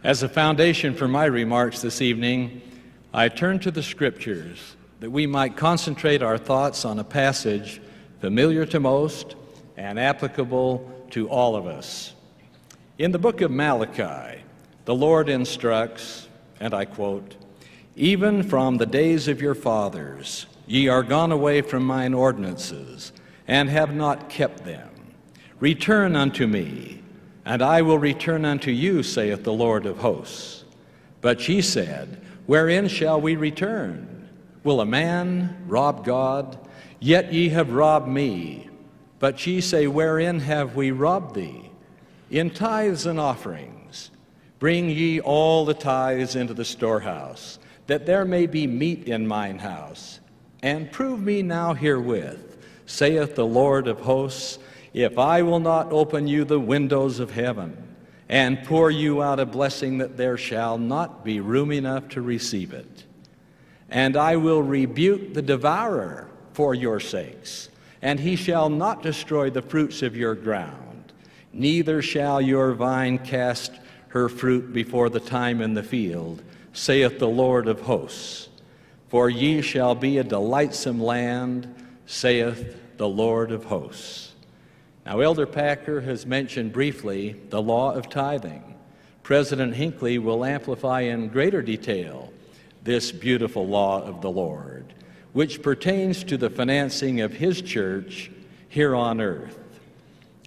As a foundation for my remarks this evening, I turn to the Scriptures that we might concentrate our thoughts on a passage familiar to most and applicable to all of us. In the book of Malachi, the Lord instructs, and I quote, "Even from the days of your fathers, ye are gone away from mine ordinances, and have not kept them. Return unto me, and I will return unto you, saith the Lord of hosts. But ye said, Wherein shall we return? Will a man rob God? Yet ye have robbed me. But ye say, Wherein have we robbed thee? In tithes and offerings. Bring ye all the tithes into the storehouse, that there may be meat in mine house. And prove me now herewith, saith the Lord of hosts, if I will not open you the windows of heaven, and pour you out a blessing that there shall not be room enough to receive it. And I will rebuke the devourer for your sakes, and he shall not destroy the fruits of your ground, neither shall your vine cast her fruit before the time in the field, saith the Lord of hosts. For ye shall be a delightsome land, saith the Lord of hosts." Now, Elder Packer has mentioned briefly the law of tithing. President Hinckley will amplify in greater detail this beautiful law of the Lord, which pertains to the financing of his church here on earth.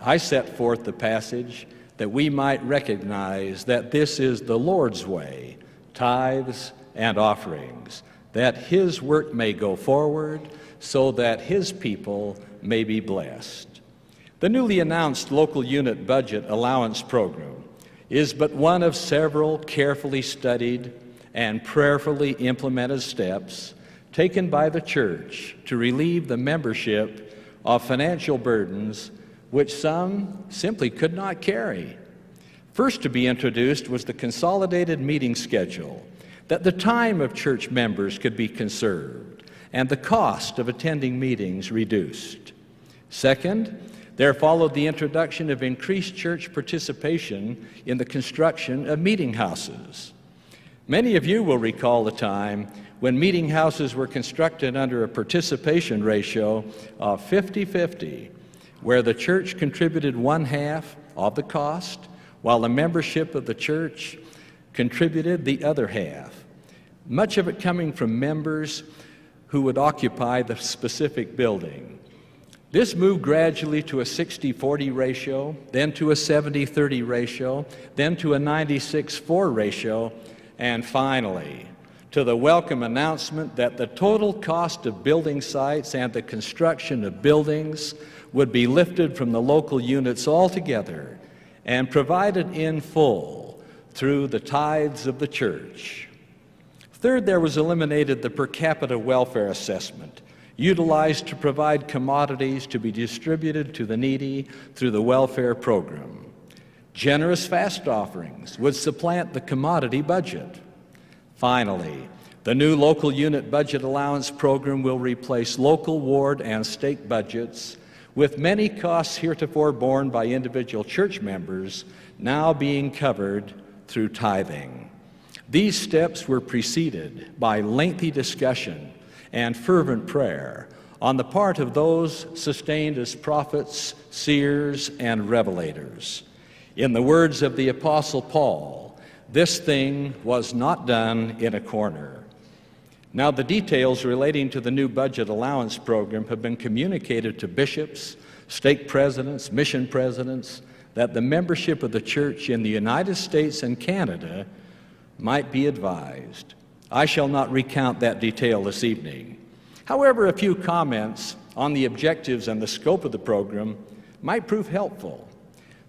I set forth the passage that we might recognize that this is the Lord's way, tithes and offerings, that his work may go forward so that his people may be blessed. The newly announced Local Unit Budget Allowance program is but one of several carefully studied and prayerfully implemented steps taken by the church to relieve the membership of financial burdens which some simply could not carry. First to be introduced was the consolidated meeting schedule, that the time of church members could be conserved and the cost of attending meetings reduced. Second, there followed the introduction of increased church participation in the construction of meeting houses. Many of you will recall a time when meeting houses were constructed under a participation ratio of 50-50, where the church contributed one half of the cost, while the membership of the church contributed the other half, much of it coming from members who would occupy the specific building. This moved gradually to a 60-40 ratio, then to a 70-30 ratio, then to a 96-4 ratio, and finally to the welcome announcement that the total cost of building sites and the construction of buildings would be lifted from the local units altogether and provided in full through the tithes of the church. Third, there was eliminated the per capita welfare assessment, utilized to provide commodities to be distributed to the needy through the welfare program. Generous fast offerings would supplant the commodity budget. Finally, the new Local Unit Budget Allowance program will replace local, ward, and state budgets, with many costs heretofore borne by individual church members now being covered through tithing. These steps were preceded by lengthy discussion and fervent prayer on the part of those sustained as prophets, seers, and revelators. In the words of the Apostle Paul, this thing was not done in a corner. Now, the details relating to the new budget allowance program have been communicated to bishops, stake presidents, mission presidents, that the membership of the church in the United States and Canada might be advised. I shall not recount that detail this evening. However, a few comments on the objectives and the scope of the program might prove helpful.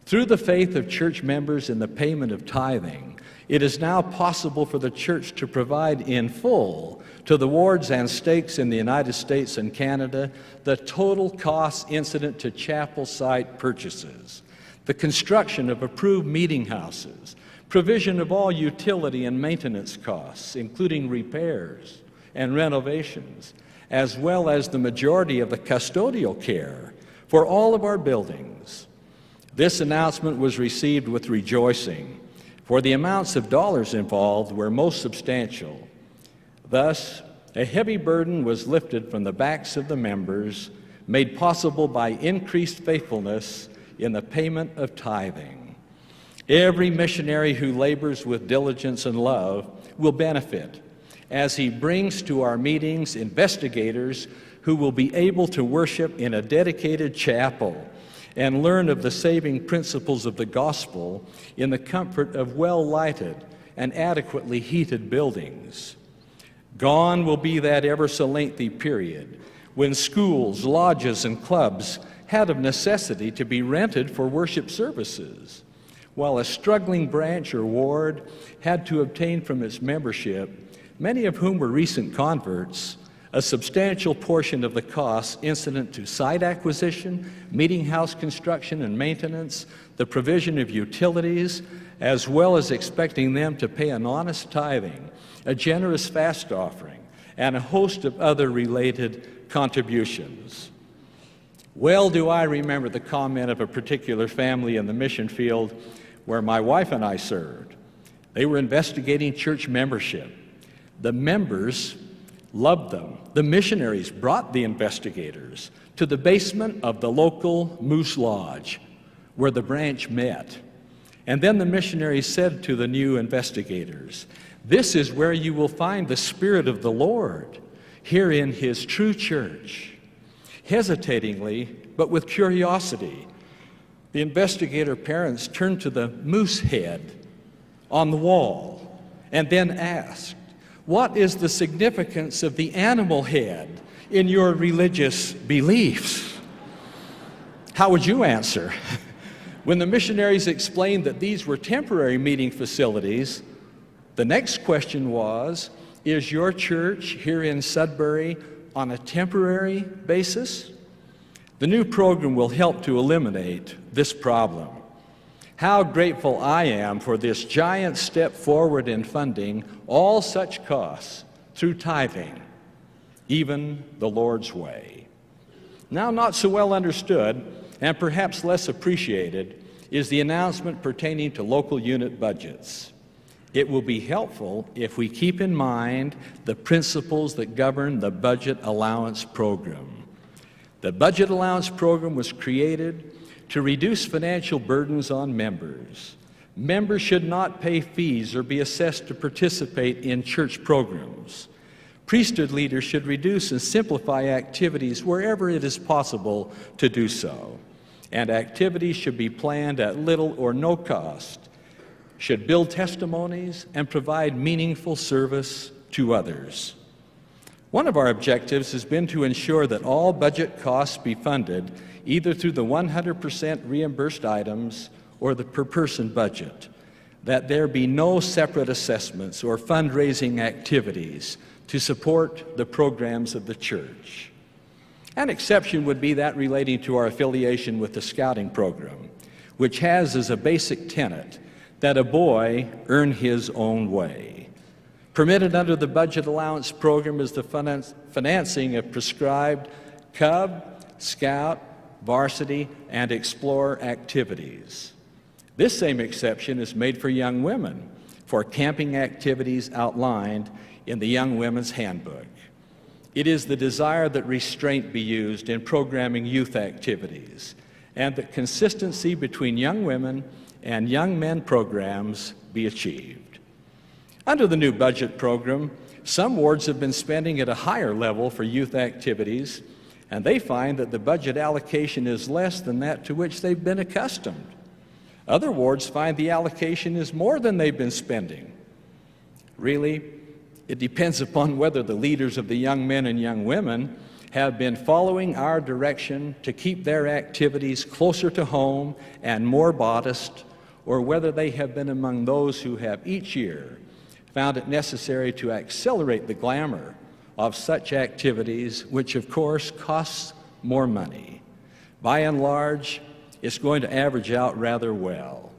Through the faith of church members in the payment of tithing, it is now possible for the church to provide in full to the wards and stakes in the United States and Canada the total costs incident to chapel site purchases, the construction of approved meeting houses, provision of all utility and maintenance costs, including repairs and renovations, as well as the majority of the custodial care for all of our buildings. This announcement was received with rejoicing, for the amounts of dollars involved were most substantial. Thus, a heavy burden was lifted from the backs of the members, made possible by increased faithfulness in the payment of tithing. Every missionary who labors with diligence and love will benefit as he brings to our meetings investigators who will be able to worship in a dedicated chapel and learn of the saving principles of the gospel in the comfort of well-lighted and adequately heated buildings. Gone will be that ever so lengthy period when schools, lodges, and clubs had of necessity to be rented for worship services, while a struggling branch or ward had to obtain from its membership, many of whom were recent converts, a substantial portion of the costs incident to site acquisition, meeting house construction and maintenance, the provision of utilities, as well as expecting them to pay an honest tithing, a generous fast offering, and a host of other related contributions. Well do I remember the comment of a particular family in the mission field where my wife and I served. They were investigating church membership. The members loved them. The missionaries brought the investigators to the basement of the local Moose Lodge where the branch met. And then the missionaries said to the new investigators, "This is where you will find the Spirit of the Lord, here in His true church." Hesitatingly, but with curiosity, the investigator parents turned to the moose head on the wall and then asked, "What is the significance of the animal head in your religious beliefs?" How would you answer? When the missionaries explained that these were temporary meeting facilities, the next question was, is your church here in Sudbury on a temporary basis? The new program will help to eliminate this problem. How grateful I am for this giant step forward in funding all such costs through tithing, even the Lord's way. Now, not so well understood, and perhaps less appreciated, is the announcement pertaining to local unit budgets. It will be helpful if we keep in mind the principles that govern the budget allowance program. The budget allowance program was created to reduce financial burdens on members. Members should not pay fees or be assessed to participate in church programs. Priesthood leaders should reduce and simplify activities wherever it is possible to do so. And activities should be planned at little or no cost, should build testimonies, and provide meaningful service to others. One of our objectives has been to ensure that all budget costs be funded either through the 100% reimbursed items or the per-person budget, that there be no separate assessments or fundraising activities to support the programs of the church. An exception would be that relating to our affiliation with the Scouting program, which has as a basic tenet that a boy earn his own way. Permitted under the budget allowance program is the financing of prescribed Cub, Scout, Varsity, and Explore activities. This same exception is made for young women for camping activities outlined in the Young Women's Handbook. It is the desire that restraint be used in programming youth activities and that consistency between young women and young men programs be achieved. Under the new budget program, some wards have been spending at a higher level for youth activities, and they find that the budget allocation is less than that to which they've been accustomed. Other wards find the allocation is more than they've been spending. Really, it depends upon whether the leaders of the young men and young women have been following our direction to keep their activities closer to home and more modest, or whether they have been among those who have each year found it necessary to accelerate the glamour of such activities, which of course costs more money. By and large, it's going to average out rather well.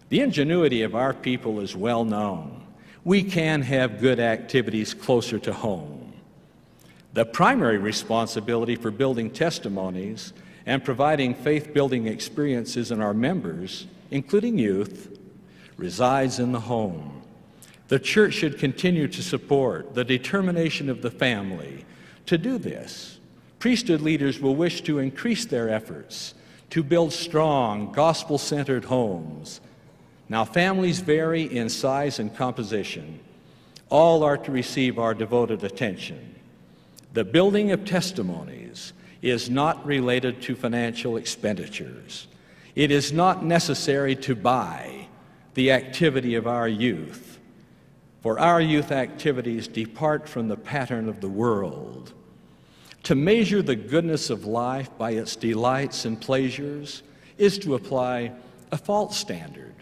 The ingenuity of our people is well known. We can have good activities closer to home. The primary responsibility for building testimonies and providing faith-building experiences in our members, including youth, resides in the home. The church should continue to support the determination of the family to do this. Priesthood leaders will wish to increase their efforts to build strong, gospel-centered homes. Now, families vary in size and composition. All are to receive our devoted attention. The building of testimonies is not related to financial expenditures. It is not necessary to buy the activity of our youth, for our youth activities depart from the pattern of the world. To measure the goodness of life by its delights and pleasures is to apply a false standard.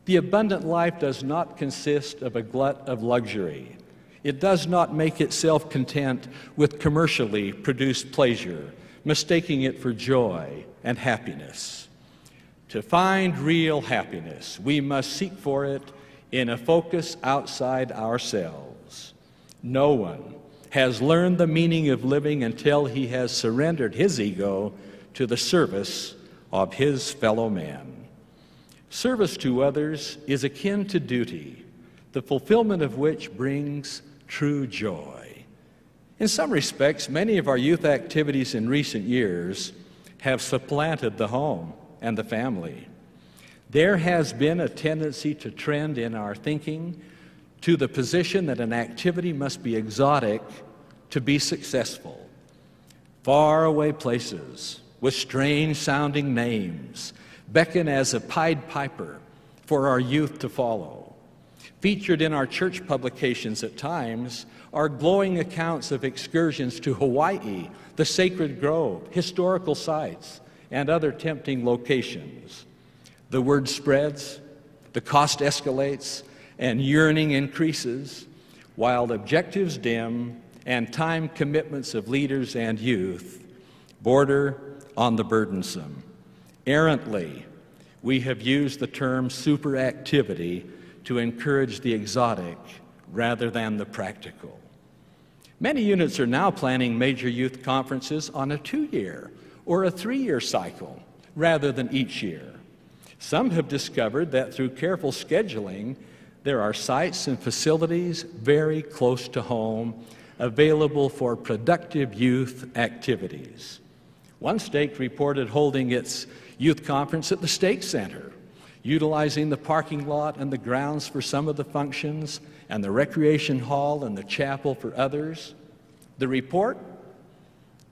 The abundant life does not consist of a glut of luxury. It does not make itself content with commercially produced pleasure, mistaking it for joy and happiness. To find real happiness, we must seek for it in a focus outside ourselves. No one has learned the meaning of living until he has surrendered his ego to the service of his fellow men. Service to others is akin to duty, the fulfillment of which brings true joy. In some respects, many of our youth activities in recent years have supplanted the home and the family. There has been a tendency to trend in our thinking to the position that an activity must be exotic to be successful. Faraway places with strange-sounding names beckon as a Pied Piper for our youth to follow. Featured in our church publications at times are glowing accounts of excursions to Hawaii, the Sacred Grove, historical sites, and other tempting locations. The word spreads, the cost escalates, and yearning increases, while objectives dim and time commitments of leaders and youth border on the burdensome. Errantly, we have used the term superactivity to encourage the exotic rather than the practical. Many units are now planning major youth conferences on a 2-year or a 3-year cycle rather than each year. Some have discovered that through careful scheduling, there are sites and facilities very close to home available for productive youth activities. One stake reported holding its youth conference at the Stake Center, utilizing the parking lot and the grounds for some of the functions, and the recreation hall and the chapel for others. The report?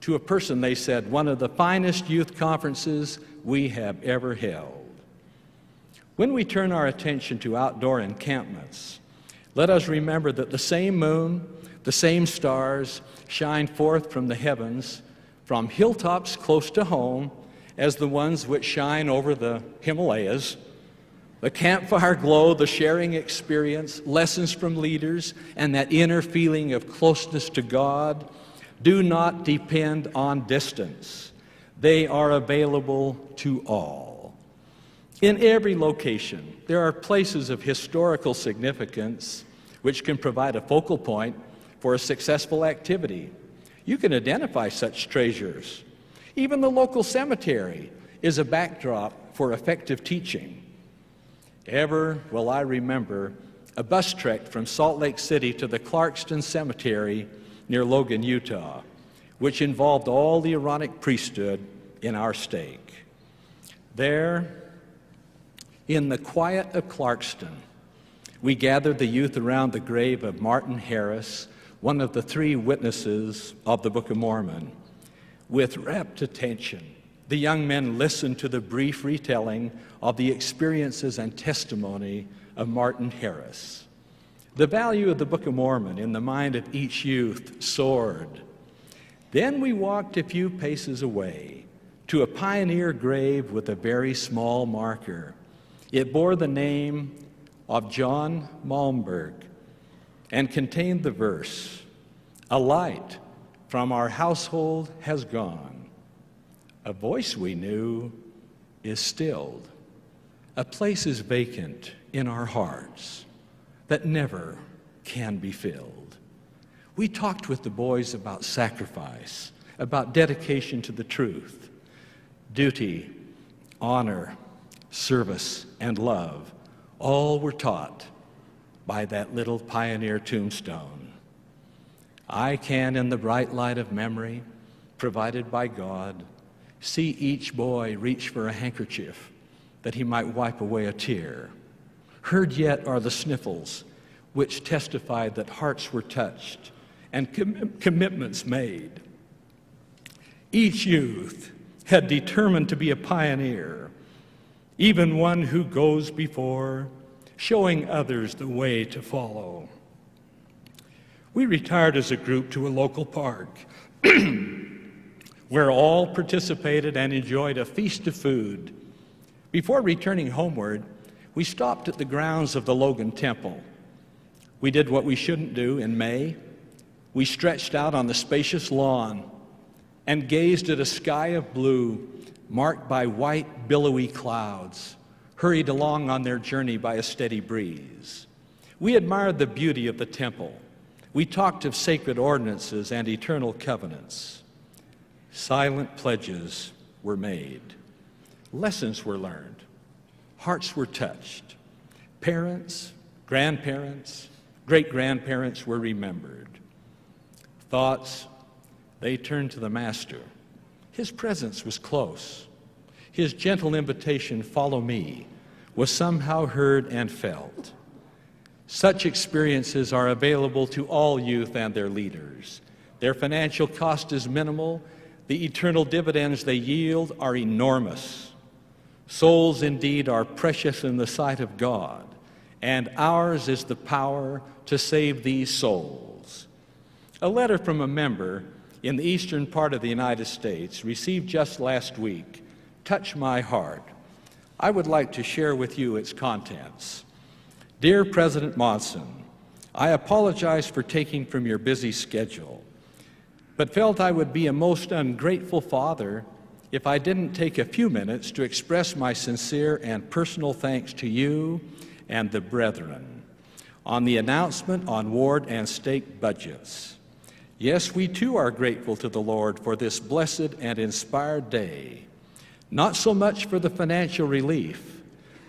To a person, they said, one of the finest youth conferences we have ever held. When we turn our attention to outdoor encampments, let us remember that the same moon, the same stars shine forth from the heavens, from hilltops close to home, as the ones which shine over the Himalayas. The campfire glow, the sharing experience, lessons from leaders, and that inner feeling of closeness to God do not depend on distance. They are available to all. In every location, there are places of historical significance which can provide a focal point for a successful activity. You can identify such treasures. Even the local cemetery is a backdrop for effective teaching. Ever will I remember a bus trek from Salt Lake City to the Clarkston Cemetery near Logan, Utah, which involved all the Aaronic priesthood in our stake. There, in the quiet of Clarkston, we gathered the youth around the grave of Martin Harris, one of the 3 witnesses of the Book of Mormon. With rapt attention, the young men listened to the brief retelling of the experiences and testimony of Martin Harris. The value of the Book of Mormon in the mind of each youth soared. Then we walked a few paces away to a pioneer grave with a very small marker. It bore the name of John Malmberg and contained the verse, "A light from our household has gone. A voice we knew is stilled. A place is vacant in our hearts that never can be filled." We talked with the boys about sacrifice, about dedication to the truth, duty, honor, service, and love, All were taught by that little pioneer tombstone. I can, in the bright light of memory provided by God, see each boy reach for a handkerchief that he might wipe away a tear. Heard yet are the sniffles which testified that hearts were touched and commitments made. Each youth had determined to be a pioneer, even one who goes before, showing others the way to follow. We retired as a group to a local park where all participated and enjoyed a feast of food. Before returning homeward, we stopped at the grounds of the Logan Temple. We did what we shouldn't do in May. We stretched out on the spacious lawn and gazed at a sky of blue marked by white, billowy clouds, hurried along on their journey by a steady breeze. We admired the beauty of the temple. We talked of sacred ordinances and eternal covenants. Silent pledges were made. Lessons were learned. Hearts were touched. Parents, grandparents, great-grandparents were remembered. Thoughts, they turned to the Master. His presence was close. His gentle invitation, "Follow me," was somehow heard and felt. Such experiences are available to all youth and their leaders. Their financial cost is minimal. The eternal dividends they yield are enormous. Souls indeed are precious in the sight of God, and ours is the power to save these souls. A letter from a member in the eastern part of the United States, received just last week, touched my heart. I would like to share with you its contents. Dear President Monson, I apologize for taking from your busy schedule, but felt I would be a most ungrateful father if I didn't take a few minutes to express my sincere and personal thanks to you and the brethren on the announcement on ward and stake budgets. Yes, we too are grateful to the Lord for this blessed and inspired day, not so much for the financial relief,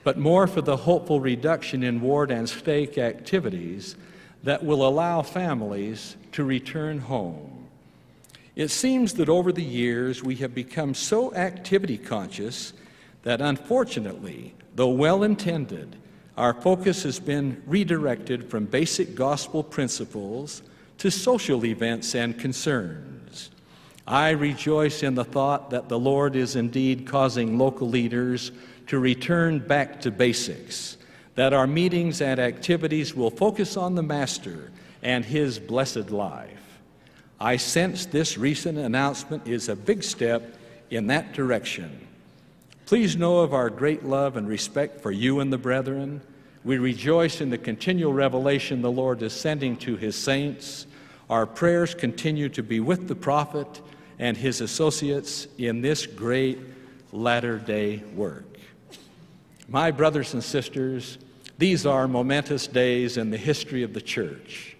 but more for the hopeful reduction in ward and stake activities that will allow families to return home. It seems that over the years we have become so activity conscious that unfortunately, though well-intended, our focus has been redirected from basic gospel principles to social events and concerns. I rejoice in the thought that the Lord is indeed causing local leaders to return back to basics, that our meetings and activities will focus on the Master and His blessed life. I sense this recent announcement is a big step in that direction. Please know of our great love and respect for you and the brethren. We rejoice in the continual revelation the Lord is sending to His saints. Our prayers continue to be with the prophet and his associates in this great latter-day work. My brothers and sisters, these are momentous days in the history of the church.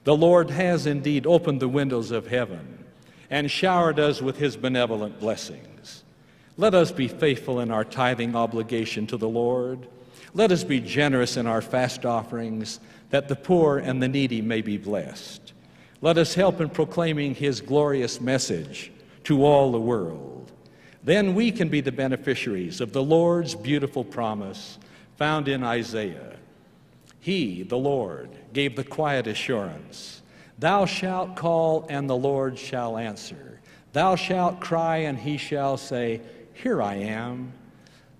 The Lord has indeed opened the windows of heaven and showered us with His benevolent blessings. Let us be faithful in our tithing obligation to the Lord. Let us be generous in our fast offerings, that the poor and the needy may be blessed. Let us help in proclaiming His glorious message to all the world. Then we can be the beneficiaries of the Lord's beautiful promise found in Isaiah. He, the Lord, gave the quiet assurance, "Thou shalt call, and the Lord shall answer. Thou shalt cry, and He shall say, Here I am.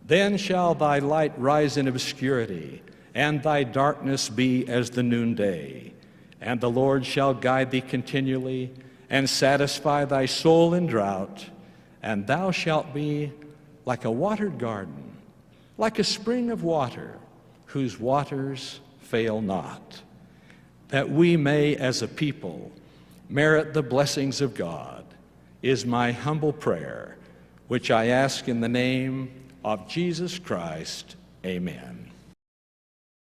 Then shall thy light rise in obscurity, and thy darkness be as the noonday. And the Lord shall guide thee continually, and satisfy thy soul in drought. And thou shalt be like a watered garden, like a spring of water, whose waters fail not." That we may, as a people, merit the blessings of God is my humble prayer, which I ask in the name of Jesus Christ. Amen.